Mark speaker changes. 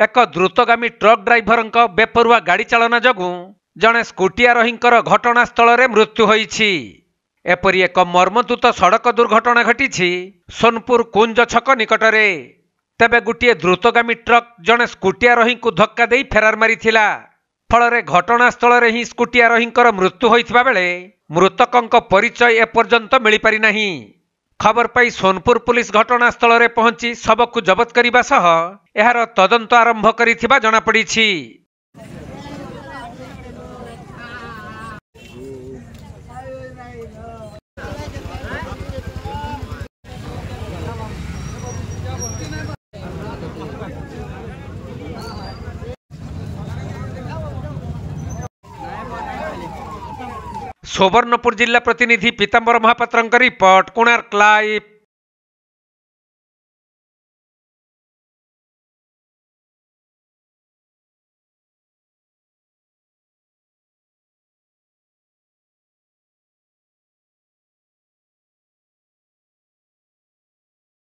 Speaker 1: एक द्रुतगामी truck driver बेपरुआ गाड़ी चालना जगू जड़े स्कूटी आरोहींकर घटनास्थल में मृत्यु होईछि। एपरी एक मर्मन्तुत सड़क दुर्घटना घटी सोनपुर कुंज छक निकटरे। तेबे गोटे द्रुतगामी ट्रक जड़े स्कूटी आरोही को धक्का दे फेरार मारिथिला। फल घटनास्थल में ही स्कूटी आरोहींकर मृत्यु होइथिबा बेले मृतकों परिचय एपर्यंत मिल पारि नाही। खबर पाई सोनपुर पुलिस घटनास्थल में पहुंची शव को जबत करने सह एहार तदंत आरंभ करिथिबा जଣା पड़िछि। सुवर्णपुर जिला प्रतिनिधि पीतांबर महापात्र रिपोर्ट, कोणार्क लाइव।